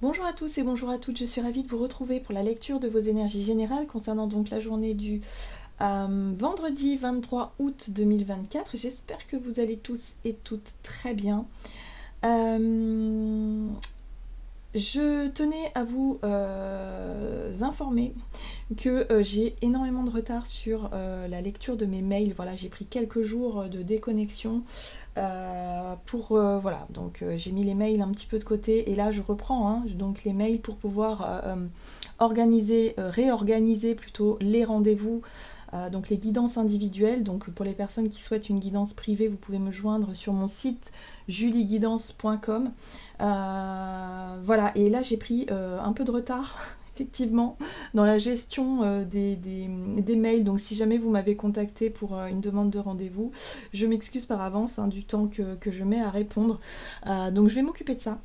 Bonjour à tous et bonjour à toutes, je suis ravie de vous retrouver pour la lecture de vos énergies générales concernant donc la journée du vendredi 23 août 2024. J'espère que vous allez tous et toutes très bien. Je tenais à vous informer que j'ai énormément de retard sur la lecture de mes mails. Voilà, j'ai pris quelques jours de déconnexion voilà, donc j'ai mis les mails un petit peu de côté et là je reprends donc les mails pour pouvoir réorganiser plutôt les rendez-vous, donc les guidances individuelles. Donc pour les personnes qui souhaitent une guidance privée, vous pouvez me joindre sur mon site julieguidance.com. Voilà, et là j'ai pris un peu de retard effectivement dans la gestion des mails. Donc si jamais vous m'avez contacté pour une demande de rendez-vous, je m'excuse par avance du temps que je mets à répondre. Donc je vais m'occuper de ça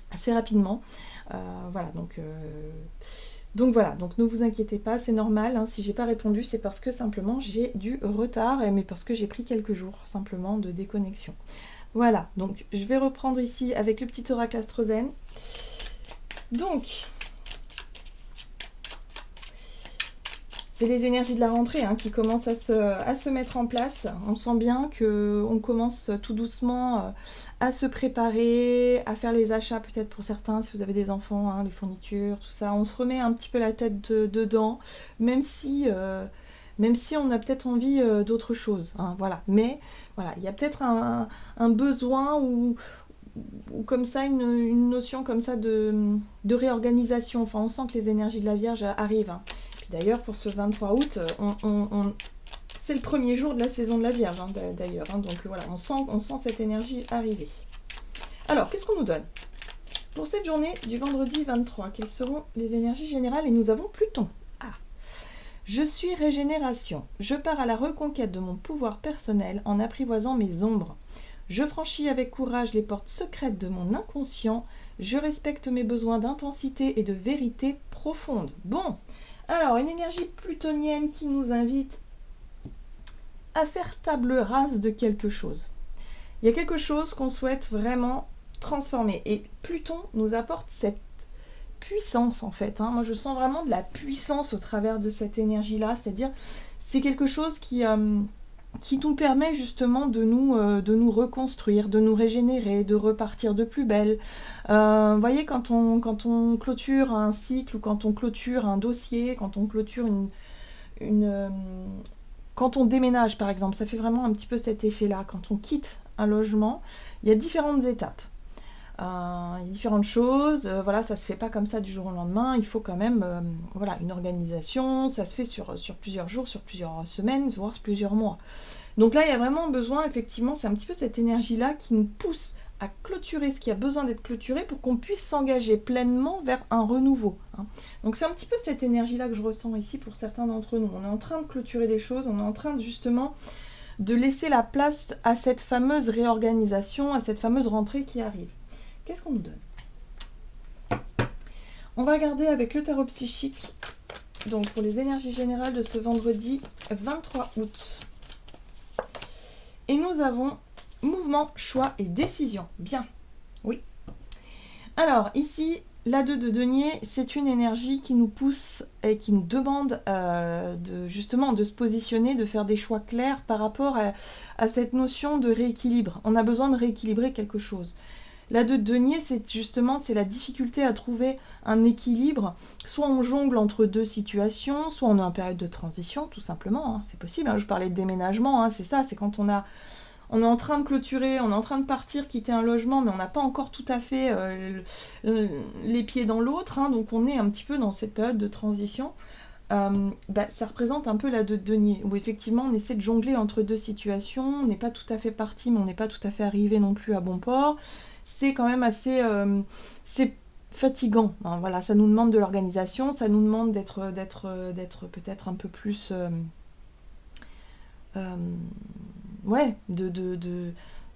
assez rapidement. Voilà, donc voilà, donc ne vous inquiétez pas, c'est normal, si j'ai pas répondu, c'est parce que simplement j'ai du retard, mais parce que j'ai pris quelques jours simplement de déconnexion. Voilà, donc je vais reprendre ici avec le petit oracle astrozène. Donc, c'est les énergies de la rentrée qui commencent à se mettre en place. On sent bien qu'on commence tout doucement à se préparer, à faire les achats peut-être pour certains, si vous avez des enfants, les fournitures, tout ça. On se remet un petit peu la tête dedans, même si on a peut-être envie d'autre chose. Voilà. Mais voilà, il y a peut-être un besoin ou comme ça, une notion comme ça de réorganisation. Enfin, on sent que les énergies de la Vierge arrivent. D'ailleurs, pour ce 23 août, c'est le premier jour de la saison de la Vierge, d'ailleurs. Donc voilà, on sent cette énergie arriver. Alors, qu'est-ce qu'on nous donne pour cette journée du vendredi 23? Quelles seront les énergies générales? Et nous avons Pluton. Je suis régénération. Je pars à la reconquête de mon pouvoir personnel en apprivoisant mes ombres. Je franchis avec courage les portes secrètes de mon inconscient. Je respecte mes besoins d'intensité et de vérité profonde. Bon, alors une énergie plutonienne qui nous invite à faire table rase de quelque chose. Il y a quelque chose qu'on souhaite vraiment transformer. Et Pluton nous apporte cette puissance en fait. Moi je sens vraiment de la puissance au travers de cette énergie-là. C'est-à-dire c'est quelque chose qui nous permet justement de nous reconstruire, de nous régénérer, de repartir de plus belle. Vous voyez, quand on clôture un cycle, ou quand on clôture un dossier, quand on clôture quand on déménage par exemple, ça fait vraiment un petit peu cet effet-là. Quand on quitte un logement, il y a différentes étapes. Il y a différentes choses, voilà, ça se fait pas comme ça du jour au lendemain, il faut quand même voilà, une organisation, ça se fait sur plusieurs jours, sur plusieurs semaines, voire plusieurs mois. Donc là, il y a vraiment besoin, effectivement, c'est un petit peu cette énergie-là qui nous pousse à clôturer ce qui a besoin d'être clôturé pour qu'on puisse s'engager pleinement vers un renouveau. Donc c'est un petit peu cette énergie-là que je ressens ici pour certains d'entre nous. On est en train de clôturer des choses, on est en train justement de laisser la place à cette fameuse réorganisation, à cette fameuse rentrée qui arrive. Qu'est-ce qu'on nous donne? On va regarder avec le tarot psychique, donc pour les énergies générales de ce vendredi 23 août. Et nous avons mouvement, choix et décision. Bien, oui. Alors ici, la 2 de denier, c'est une énergie qui nous pousse et qui nous demande justement de se positionner, de faire des choix clairs par rapport à cette notion de rééquilibre. On a besoin de rééquilibrer quelque chose. La 2 de denier, c'est la difficulté à trouver un équilibre. Soit on jongle entre deux situations, soit on est en période de transition, tout simplement. C'est possible. Je parlais de déménagement, c'est ça, c'est quand on est en train de clôturer, on est en train de partir, quitter un logement, mais on n'a pas encore tout à fait les pieds dans l'autre. Donc on est un petit peu dans cette période de transition. Ça représente un peu la 2 de denier, où effectivement on essaie de jongler entre deux situations, on n'est pas tout à fait parti, mais on n'est pas tout à fait arrivé non plus à bon port. C'est quand même assez c'est fatigant. Voilà, ça nous demande de l'organisation, ça nous demande d'être peut-être un peu plus ouais,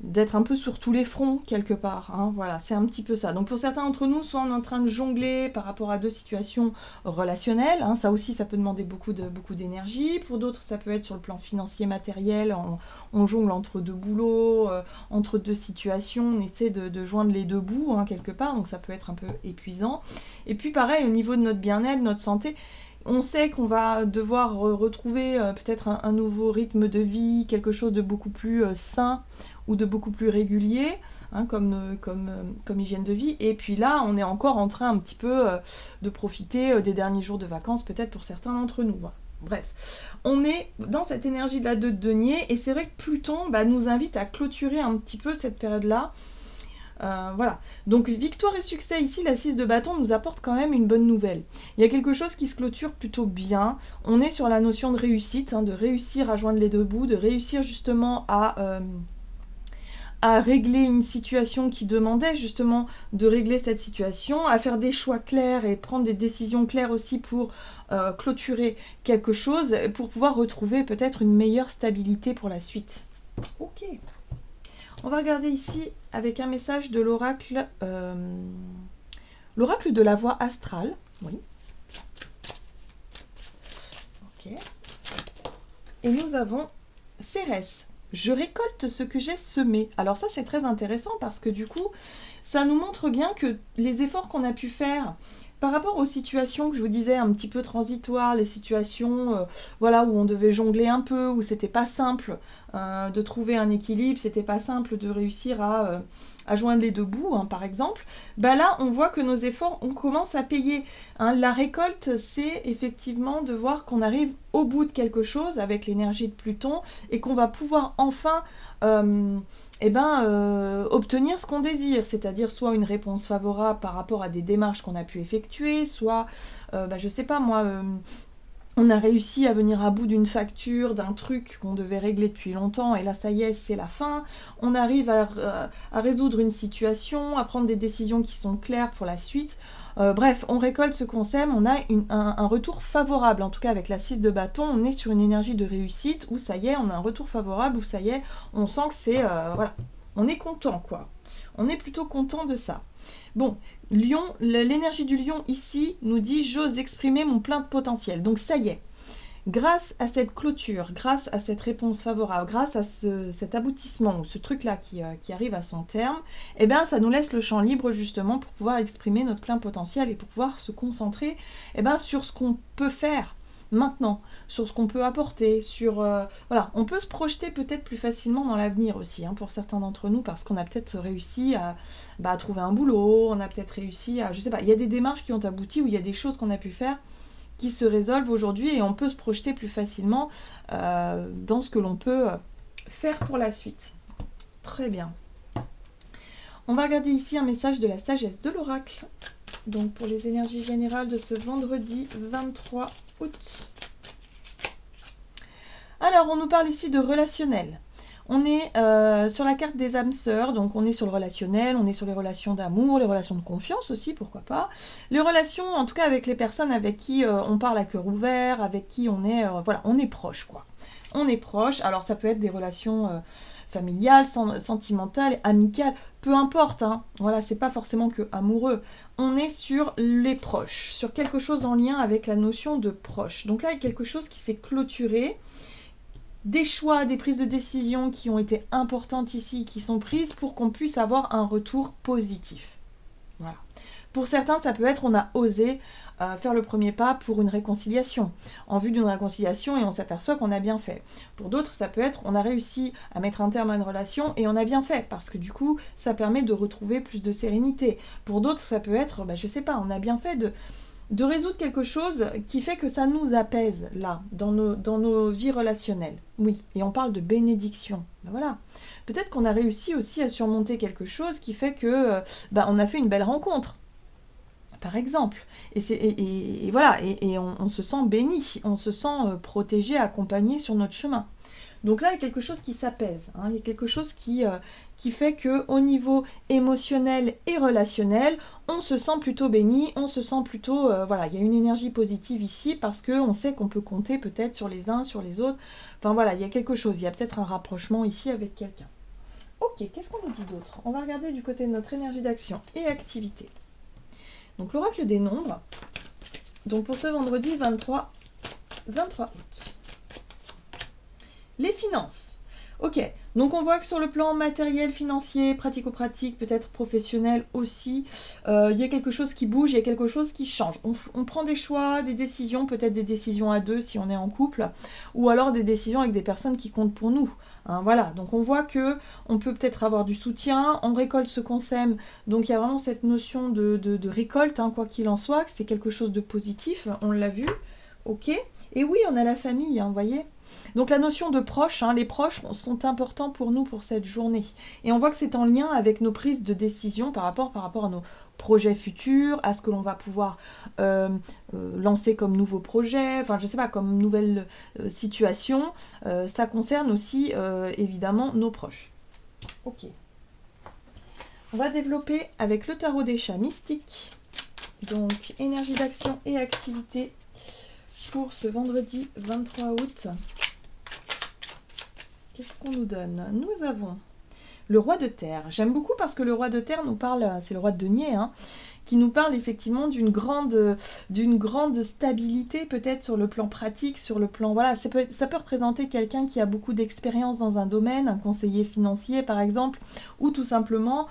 d'être un peu sur tous les fronts quelque part, hein, voilà, c'est un petit peu ça. Donc pour certains d'entre nous, soit on est en train de jongler par rapport à deux situations relationnelles, hein, ça aussi ça peut demander beaucoup d'énergie. Pour d'autres ça peut être sur le plan financier, matériel, on jongle entre deux boulots, entre deux situations, on essaie de joindre les deux bouts, hein, quelque part, donc ça peut être un peu épuisant. Et puis pareil, au niveau de notre bien-être, notre santé, on sait qu'on va devoir retrouver peut-être un nouveau rythme de vie, quelque chose de beaucoup plus sain ou de beaucoup plus régulier, hein, comme hygiène de vie. Et puis là, on est encore en train un petit peu de profiter des derniers jours de vacances, peut-être pour certains d'entre nous. Voilà. Bref, on est dans cette énergie de la 2 de denier, et c'est vrai que Pluton nous invite à clôturer un petit peu cette période-là. Voilà, donc victoire et succès ici, la 6 de bâton nous apporte quand même une bonne nouvelle. Il y a quelque chose qui se clôture plutôt bien, on est sur la notion de réussite, hein, de réussir à joindre les deux bouts, de réussir justement à régler une situation qui demandait justement de régler cette situation, à faire des choix clairs et prendre des décisions claires aussi pour clôturer quelque chose, pour pouvoir retrouver peut-être une meilleure stabilité pour la suite. Ok. On va regarder ici avec un message de l'oracle de la voie astrale. Oui. Ok. Et nous avons Cérès. Je récolte ce que j'ai semé. Alors ça, c'est très intéressant parce que du coup, ça nous montre bien que les efforts qu'on a pu faire par rapport aux situations que je vous disais un petit peu transitoires, les situations voilà, où on devait jongler un peu, où c'était pas simple de trouver un équilibre, c'était pas simple de réussir à joindre les deux bouts, hein, par exemple, là on voit que nos efforts, on commence à payer. Hein. La récolte, c'est effectivement de voir qu'on arrive au bout de quelque chose avec l'énergie de Pluton et qu'on va pouvoir enfin obtenir ce qu'on désire, c'est-à-dire soit une réponse favorable par rapport à des démarches qu'on a pu effectuer, soit, je sais pas moi, on a réussi à venir à bout d'une facture, d'un truc qu'on devait régler depuis longtemps, et là ça y est, c'est la fin. On arrive à résoudre une situation, à prendre des décisions qui sont claires pour la suite. Bref, on récolte ce qu'on sème, on a un retour favorable. En tout cas, avec la 6 de bâton, on est sur une énergie de réussite où ça y est, on a un retour favorable, où ça y est, on sent que c'est... voilà, on est content, quoi. On est plutôt content de ça. Bon, Lion, l'énergie du lion ici nous dit « j'ose exprimer mon plein potentiel ». Donc ça y est, grâce à cette clôture, grâce à cette réponse favorable, grâce à cet aboutissement ou ce truc-là qui arrive à son terme, eh bien ça nous laisse le champ libre justement pour pouvoir exprimer notre plein potentiel et pour pouvoir se concentrer sur ce qu'on peut faire maintenant, sur ce qu'on peut apporter, sur... voilà, on peut se projeter peut-être plus facilement dans l'avenir aussi, hein, pour certains d'entre nous, parce qu'on a peut-être réussi à trouver un boulot, on a peut-être réussi à... Je sais pas, il y a des démarches qui ont abouti, où il y a des choses qu'on a pu faire qui se résolvent aujourd'hui, et on peut se projeter plus facilement dans ce que l'on peut faire pour la suite. Très bien. On va regarder ici un message de la sagesse de l'oracle. Donc pour les énergies générales de ce vendredi 23 août. Alors, on nous parle ici de relationnel. On est sur la carte des âmes sœurs, donc on est sur le relationnel, on est sur les relations d'amour, les relations de confiance aussi, pourquoi pas. Les relations, en tout cas avec les personnes avec qui on parle à cœur ouvert, avec qui on est, voilà, on est proche, quoi. On est proche, alors ça peut être des relations familiales, sentimentales, amicales, peu importe, hein. Voilà, c'est pas forcément que amoureux. On est sur les proches, sur quelque chose en lien avec la notion de proche. Donc là, il y a quelque chose qui s'est clôturé, des choix, des prises de décision qui ont été importantes ici, qui sont prises pour qu'on puisse avoir un retour positif. Voilà. Pour certains, ça peut être on a osé faire le premier pas pour une réconciliation, en vue d'une réconciliation, et on s'aperçoit qu'on a bien fait. Pour d'autres, ça peut être on a réussi à mettre un terme à une relation et on a bien fait, parce que du coup, ça permet de retrouver plus de sérénité. Pour d'autres, ça peut être, je sais pas, on a bien fait de résoudre quelque chose qui fait que ça nous apaise, là, dans nos vies relationnelles. Oui, et on parle de bénédiction. Voilà. Peut-être qu'on a réussi aussi à surmonter quelque chose qui fait que on a fait une belle rencontre, par exemple. Et voilà, et on se sent béni, on se sent protégé, accompagné sur notre chemin. Donc là, il y a quelque chose qui s'apaise, hein. Il y a quelque chose qui fait qu'au niveau émotionnel et relationnel, on se sent plutôt béni, on se sent plutôt... voilà, il y a une énergie positive ici parce qu'on sait qu'on peut compter peut-être sur les uns, sur les autres. Enfin voilà, il y a quelque chose, il y a peut-être un rapprochement ici avec quelqu'un. Ok, qu'est-ce qu'on nous dit d'autre? On va regarder du côté de notre énergie d'action et activité. Donc l'oracle des nombres, donc pour ce vendredi 23 août. Les finances. Ok, donc on voit que sur le plan matériel, financier, pratico-pratique, peut-être professionnel aussi, il y a quelque chose qui bouge, il y a quelque chose qui change. On prend des choix, des décisions, peut-être des décisions à deux si on est en couple, ou alors des décisions avec des personnes qui comptent pour nous. Hein, voilà, donc on voit que on peut peut-être avoir du soutien, on récolte ce qu'on sème, donc il y a vraiment cette notion de récolte, hein, quoi qu'il en soit, que c'est quelque chose de positif, on l'a vu. Ok, et oui, on a la famille, hein, vous voyez. Donc la notion de proches, hein, les proches sont importants pour nous pour cette journée. Et on voit que c'est en lien avec nos prises de décision par rapport à nos projets futurs, à ce que l'on va pouvoir lancer comme nouveaux projets, enfin je sais pas, comme nouvelle situation. Ça concerne aussi évidemment nos proches. Ok. On va développer avec le tarot des chats mystiques. Donc énergie d'action et activité pour ce vendredi 23 août. Qu'est-ce qu'on nous donne? Nous avons le roi de terre. J'aime beaucoup parce que le roi de terre nous parle, c'est le roi de denier, hein, qui nous parle effectivement d'une grande stabilité peut-être sur le plan pratique, sur le plan... Voilà, ça peut représenter quelqu'un qui a beaucoup d'expérience dans un domaine, un conseiller financier par exemple, ou tout simplement,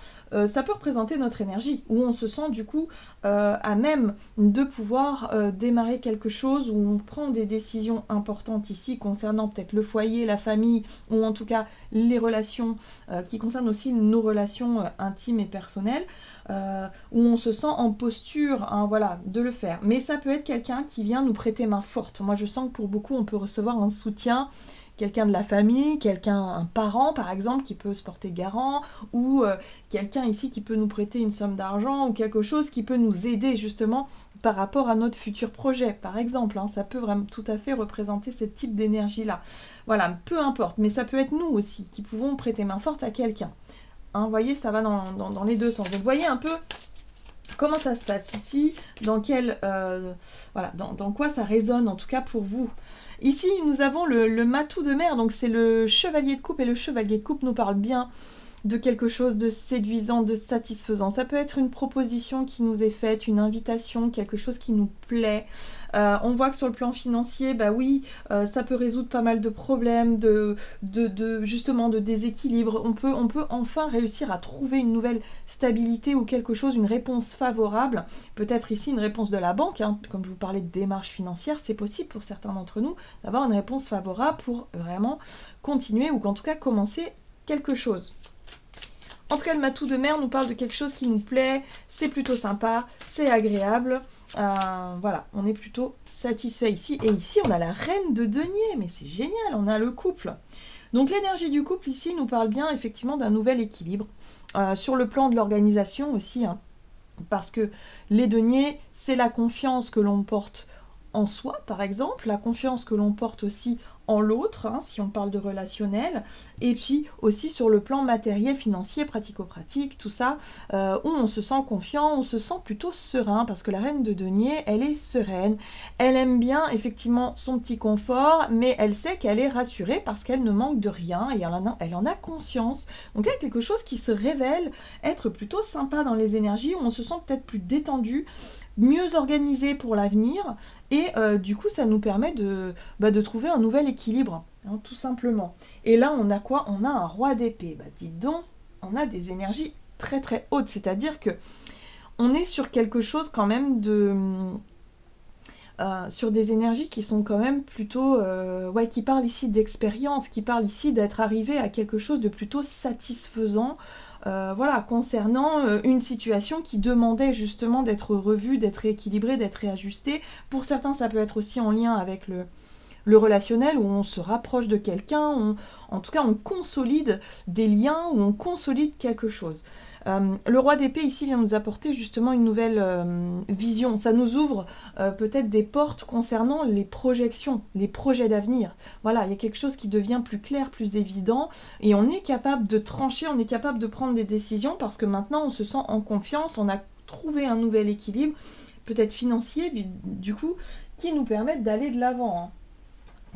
ça peut représenter notre énergie, où on se sent du coup à même de pouvoir démarrer quelque chose, où on prend des décisions importantes ici concernant peut-être le foyer, la famille, ou en tout cas les relations qui concernent aussi nos relations intimes et personnelles, où on se sent en posture, hein, voilà, de le faire. Mais ça peut être quelqu'un qui vient nous prêter main forte. Moi, je sens que pour beaucoup, on peut recevoir un soutien, quelqu'un de la famille, un parent, par exemple, qui peut se porter garant, ou quelqu'un ici qui peut nous prêter une somme d'argent, ou quelque chose qui peut nous aider, justement, par rapport à notre futur projet, par exemple. Hein, ça peut vraiment tout à fait représenter ce type d'énergie-là. Voilà, peu importe. Mais ça peut être nous aussi, qui pouvons prêter main forte à quelqu'un. Hein, vous voyez, ça va dans les deux sens. Donc, vous voyez un peu comment ça se passe ici, dans quoi ça résonne, en tout cas pour vous. Ici, nous avons le matou de mer, donc c'est le chevalier de coupe, et le chevalier de coupe nous parle bien de quelque chose de séduisant, de satisfaisant. Ça peut être une proposition qui nous est faite, une invitation, quelque chose qui nous plaît. On voit que sur le plan financier, bah oui, ça peut résoudre pas mal de problèmes, justement de déséquilibre. On peut enfin réussir à trouver une nouvelle stabilité ou quelque chose, une réponse favorable. Peut-être ici une réponse de la banque, hein. Comme je vous parlais de démarche financière, c'est possible pour certains d'entre nous d'avoir une réponse favorable pour vraiment continuer ou qu'en tout cas commencer quelque chose. En tout cas, le matou de mer nous parle de quelque chose qui nous plaît, c'est plutôt sympa, c'est agréable. Voilà, on est plutôt satisfait ici. Et ici, on a la reine de denier, mais c'est génial, on a le couple. Donc l'énergie du couple ici nous parle bien effectivement d'un nouvel équilibre. Sur le plan de l'organisation aussi, hein, parce que les deniers, c'est la confiance que l'on porte en soi, par exemple, la confiance que l'on porte aussi en l'autre, hein, si on parle de relationnel, et puis aussi sur le plan matériel, financier, pratico-pratique, tout ça, où on se sent confiant, on se sent plutôt serein, parce que la reine de denier, elle est sereine, elle aime bien effectivement son petit confort, mais elle sait qu'elle est rassurée parce qu'elle ne manque de rien, et elle en a conscience. Donc il y a quelque chose qui se révèle être plutôt sympa dans les énergies, où on se sent peut-être plus détendu, mieux organisé pour l'avenir, et du coup ça nous permet de trouver un nouvel équilibre, hein, tout simplement. Et là on a quoi? On a un roi d'épée. Dites donc, on a des énergies très très hautes, c'est-à-dire que on est sur quelque chose quand même sur des énergies qui sont quand même plutôt... qui parlent ici d'expérience, qui parlent ici d'être arrivé à quelque chose de plutôt satisfaisant, concernant une situation qui demandait justement d'être revue, d'être rééquilibrée, d'être réajustée. Pour certains, ça peut être aussi en lien avec le relationnel, où on se rapproche de quelqu'un, en tout cas on consolide des liens, où on consolide quelque chose. Le roi d'épée ici vient nous apporter justement une nouvelle vision. Ça nous ouvre peut-être des portes concernant les projections, les projets d'avenir. Voilà, il y a quelque chose qui devient plus clair, plus évident, et on est capable de trancher, on est capable de prendre des décisions parce que maintenant on se sent en confiance, on a trouvé un nouvel équilibre, peut-être financier du coup, qui nous permettent d'aller de l'avant.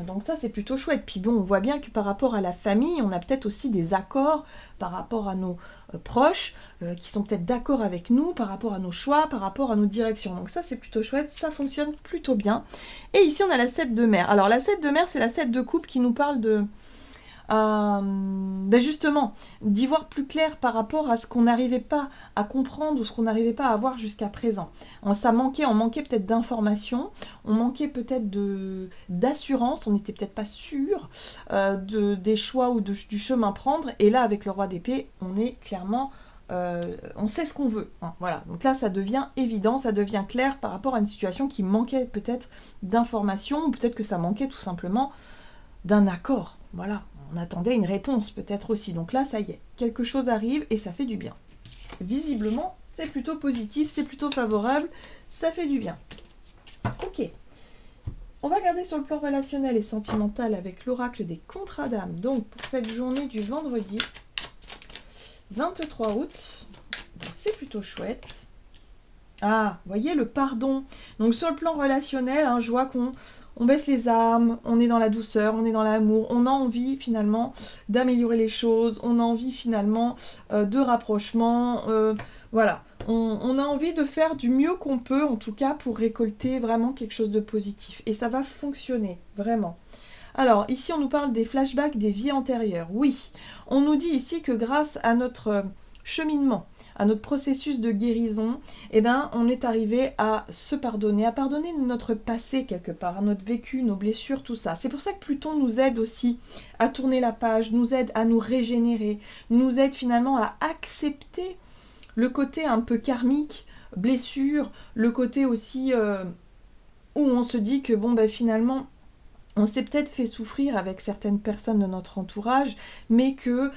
Donc ça c'est plutôt chouette. Puis bon, on voit bien que par rapport à la famille, on a peut-être aussi des accords par rapport à nos proches qui sont peut-être d'accord avec nous, par rapport à nos choix, par rapport à nos directions. Donc ça c'est plutôt chouette, ça fonctionne plutôt bien. Et ici on a la 7 de mer. Alors la 7 de mer, c'est la 7 de coupe qui nous parle de... justement, d'y voir plus clair par rapport à ce qu'on n'arrivait pas à comprendre ou ce qu'on n'arrivait pas à voir jusqu'à présent. On manquait peut-être d'informations, on manquait peut-être d'assurance, on n'était peut-être pas sûr des choix ou du chemin à prendre. Et là, avec le roi d'épée, on est clairement... on sait ce qu'on veut. Hein, voilà. Donc là, ça devient évident, ça devient clair par rapport à une situation qui manquait peut-être d'informations, ou peut-être que ça manquait tout simplement d'un accord. Voilà. On attendait une réponse peut-être aussi. Donc là, ça y est, quelque chose arrive et ça fait du bien. Visiblement, c'est plutôt positif, c'est plutôt favorable, ça fait du bien. Ok. On va regarder sur le plan relationnel et sentimental avec l'oracle des contrats d'âme. Donc pour cette journée du vendredi 23 août, c'est plutôt chouette. Ah, vous voyez le pardon. Donc sur le plan relationnel, je vois qu'on baisse les armes, on est dans la douceur, on est dans l'amour, on a envie finalement d'améliorer les choses, on a envie finalement de rapprochement, voilà. On a envie de faire du mieux qu'on peut, en tout cas pour récolter vraiment quelque chose de positif. Et ça va fonctionner, vraiment. Alors, ici on nous parle des flashbacks des vies antérieures. Oui, on nous dit ici que grâce à notre... cheminement, à notre processus de guérison, on est arrivé à se pardonner, à pardonner notre passé quelque part, à notre vécu, nos blessures, tout ça. C'est pour ça que Pluton nous aide aussi à tourner la page, nous aide à nous régénérer, nous aide finalement à accepter le côté un peu karmique, blessure, le côté aussi où on se dit que finalement, on s'est peut-être fait souffrir avec certaines personnes de notre entourage, mais que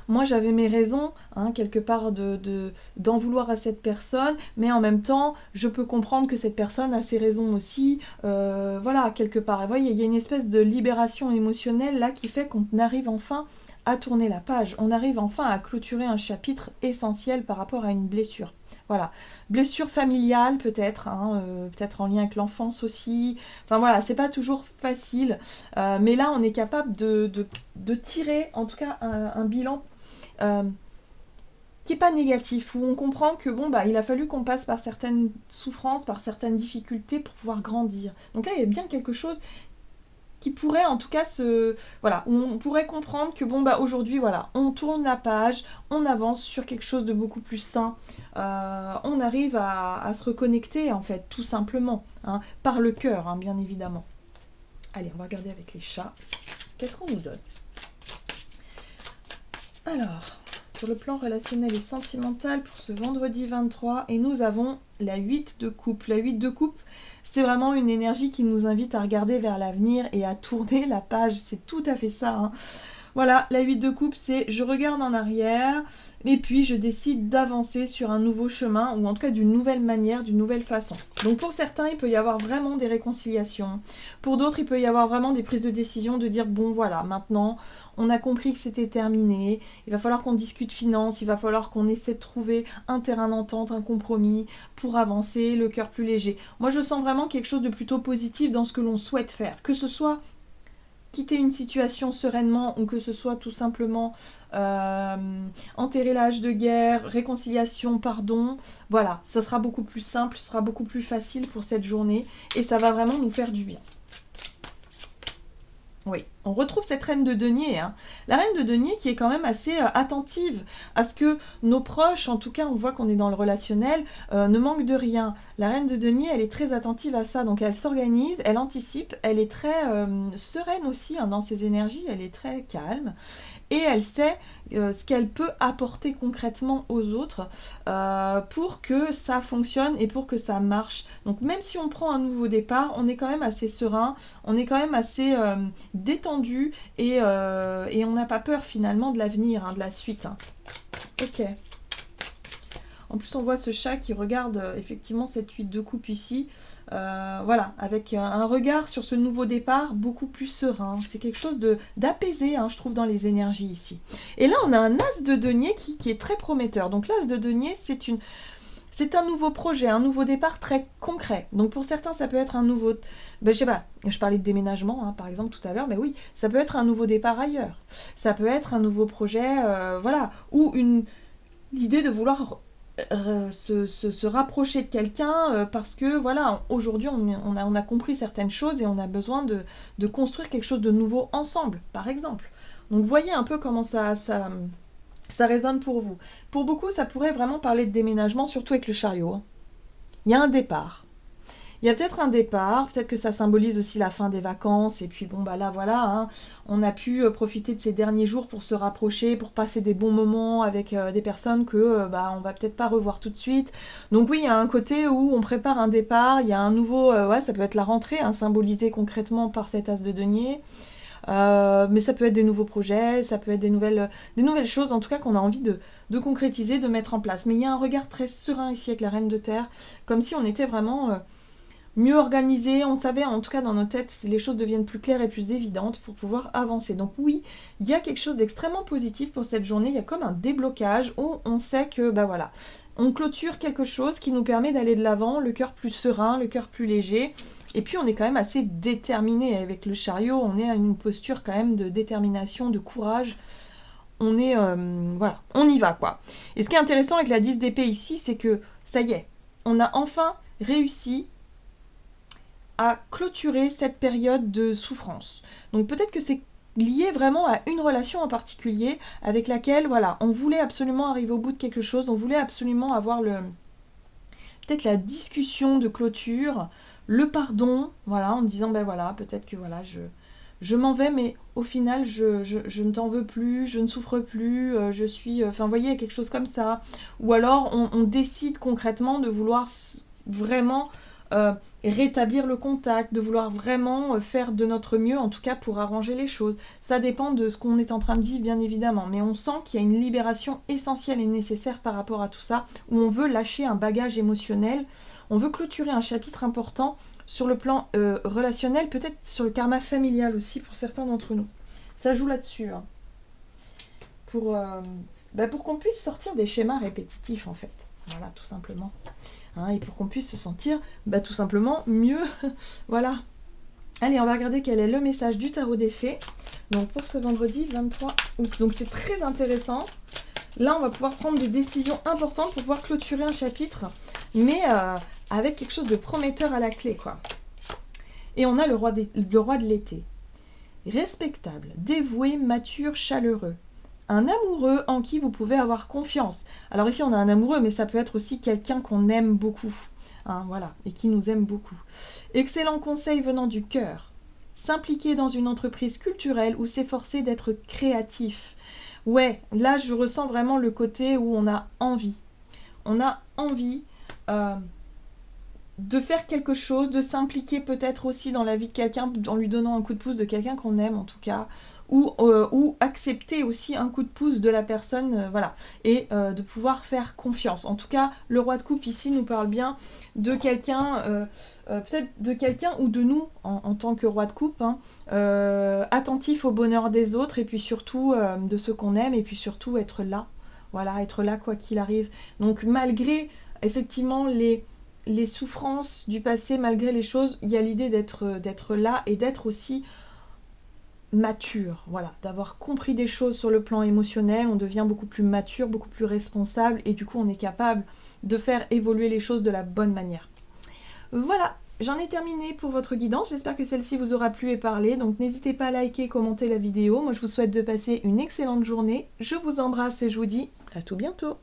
moi j'avais mes raisons, quelque part d'en vouloir à cette personne, mais en même temps, je peux comprendre que cette personne a ses raisons aussi, voilà, quelque part. Et vous voyez, il y a une espèce de libération émotionnelle là qui fait qu'on arrive enfin à tourner la page, on arrive enfin à clôturer un chapitre essentiel par rapport à une blessure. Voilà, blessure familiale peut-être, peut-être en lien avec l'enfance aussi. Enfin voilà, c'est pas toujours facile, mais là on est capable de tirer en tout cas un bilan qui n'est pas négatif, où on comprend que il a fallu qu'on passe par certaines souffrances, par certaines difficultés pour pouvoir grandir. Donc là il y a bien quelque chose qui pourrait en tout cas voilà, où on pourrait comprendre que aujourd'hui voilà, on tourne la page, on avance sur quelque chose de beaucoup plus sain, on arrive à se reconnecter en fait, tout simplement, par le cœur, bien évidemment. Allez, on va regarder avec les chats, qu'est-ce qu'on nous donne? Alors, sur le plan relationnel et sentimental pour ce vendredi 23, et nous avons la 8 de coupe. La 8 de coupe, c'est vraiment une énergie qui nous invite à regarder vers l'avenir et à tourner la page, c'est tout à fait ça. Voilà, la 8 de coupe, c'est je regarde en arrière et puis je décide d'avancer sur un nouveau chemin, ou en tout cas d'une nouvelle manière, d'une nouvelle façon. Donc pour certains, il peut y avoir vraiment des réconciliations. Pour d'autres, il peut y avoir vraiment des prises de décision de dire voilà, maintenant, on a compris que c'était terminé, il va falloir qu'on discute finances, il va falloir qu'on essaie de trouver un terrain d'entente, un compromis pour avancer, le cœur plus léger. Moi, je sens vraiment quelque chose de plutôt positif dans ce que l'on souhaite faire, que ce soit quitter une situation sereinement, ou que ce soit tout simplement enterrer la hache de guerre, réconciliation, pardon. Voilà, ça sera beaucoup plus simple, ce sera beaucoup plus facile pour cette journée, et ça va vraiment nous faire du bien. Oui, on retrouve cette reine de denier, la reine de denier qui est quand même assez attentive à ce que nos proches, en tout cas on voit qu'on est dans le relationnel, ne manquent de rien. La reine de denier, elle est très attentive à ça, donc elle s'organise, elle anticipe, elle est très sereine aussi dans ses énergies, elle est très calme, et elle sait ce qu'elle peut apporter concrètement aux autres pour que ça fonctionne et pour que ça marche. Donc même si on prend un nouveau départ, on est quand même assez serein, on est quand même assez détendu, et on n'a pas peur finalement de l'avenir, de la suite. Ok. En plus, on voit ce chat qui regarde effectivement cette 8 de coupe ici. Voilà, avec un regard sur ce nouveau départ beaucoup plus serein. C'est quelque chose d'apaisé, hein, je trouve, dans les énergies ici. Et là, on a un as de denier qui est très prometteur. Donc l'as de denier, c'est un nouveau projet, un nouveau départ très concret. Donc pour certains, ça peut être un nouveau... Ben, je sais pas, je parlais de déménagement, hein, par exemple, tout à l'heure, mais oui, ça peut être un nouveau départ ailleurs. Ça peut être un nouveau projet, voilà, ou l'idée de vouloir se rapprocher de quelqu'un parce que voilà, aujourd'hui on a compris certaines choses et on a besoin de construire quelque chose de nouveau ensemble, par exemple. Donc voyez un peu comment ça résonne pour vous. Pour beaucoup, ça pourrait vraiment parler de déménagement, surtout avec le chariot. Il y a un départ. Il y a peut-être un départ, peut-être que ça symbolise aussi la fin des vacances, et puis bon bah là voilà, hein, on a pu profiter de ces derniers jours pour se rapprocher, pour passer des bons moments avec des personnes que bah on va peut-être pas revoir tout de suite. Donc oui, il y a un côté où on prépare un départ, il y a un nouveau, ouais, ça peut être la rentrée, hein, symbolisée concrètement par cet as de denier. Mais ça peut être des nouveaux projets, ça peut être des nouvelles choses, en tout cas qu'on a envie de concrétiser, de mettre en place. Mais il y a un regard très serein ici avec la Reine de Terre, comme si on était vraiment mieux organisé, on savait, en tout cas dans nos têtes, les choses deviennent plus claires et plus évidentes pour pouvoir avancer. Donc oui, il y a quelque chose d'extrêmement positif pour cette journée, il y a comme un déblocage où on sait que, bah voilà, on clôture quelque chose qui nous permet d'aller de l'avant, le cœur plus serein, le cœur plus léger, et puis on est quand même assez déterminé avec le chariot, on est à une posture quand même de détermination, de courage, on est, voilà, on y va quoi. Et ce qui est intéressant avec la 10 d'épée ici, c'est que, ça y est, on a enfin réussi à clôturer cette période de souffrance. Donc peut-être que c'est lié vraiment à une relation en particulier avec laquelle, voilà, on voulait absolument arriver au bout de quelque chose, on voulait absolument avoir peut-être la discussion de clôture, le pardon, voilà, en disant, ben voilà, peut-être que voilà, je m'en vais, mais au final, je ne t'en veux plus, je ne souffre plus, je suis... Enfin, vous voyez, quelque chose comme ça. Ou alors, on décide concrètement de vouloir vraiment rétablir le contact, de vouloir vraiment faire de notre mieux, en tout cas pour arranger les choses. Ça dépend de ce qu'on est en train de vivre, bien évidemment, mais on sent qu'il y a une libération essentielle et nécessaire par rapport à tout ça, où on veut lâcher un bagage émotionnel, on veut clôturer un chapitre important sur le plan relationnel, peut-être sur le karma familial aussi pour certains d'entre nous. Ça joue là-dessus, hein. Pour qu'on puisse sortir des schémas répétitifs, en fait. Voilà, tout simplement. Hein, et pour qu'on puisse se sentir tout simplement mieux. Voilà. Allez, on va regarder quel est le message du tarot des fées. Donc pour ce vendredi 23 août. Donc c'est très intéressant. Là, on va pouvoir prendre des décisions importantes pour pouvoir clôturer un chapitre, mais avec quelque chose de prometteur à la clé, quoi. Et on a le roi de l'été. Respectable, dévoué, mature, chaleureux. Un amoureux en qui vous pouvez avoir confiance. Alors ici, on a un amoureux, mais ça peut être aussi quelqu'un qu'on aime beaucoup. Hein, voilà, et qui nous aime beaucoup. Excellent conseil venant du cœur. S'impliquer dans une entreprise culturelle ou s'efforcer d'être créatif. Ouais, là, je ressens vraiment le côté où on a envie. On a envie de faire quelque chose, de s'impliquer peut-être aussi dans la vie de quelqu'un, en lui donnant un coup de pouce de quelqu'un qu'on aime en tout cas, ou accepter aussi un coup de pouce de la personne, voilà, et de pouvoir faire confiance. En tout cas, le roi de coupe ici nous parle bien de quelqu'un, peut-être de quelqu'un ou de nous en tant que roi de coupe, hein, attentif au bonheur des autres, et puis surtout de ceux qu'on aime, et puis surtout être là, voilà, être là quoi qu'il arrive. Donc malgré effectivement les souffrances du passé, malgré les choses, il y a l'idée d'être là et d'être aussi mature, voilà, d'avoir compris des choses sur le plan émotionnel, on devient beaucoup plus mature, beaucoup plus responsable, et du coup on est capable de faire évoluer les choses de la bonne manière. Voilà, j'en ai terminé pour votre guidance, j'espère que celle-ci vous aura plu et parlé, donc n'hésitez pas à liker, commenter la vidéo, moi je vous souhaite de passer une excellente journée, je vous embrasse et je vous dis à tout bientôt.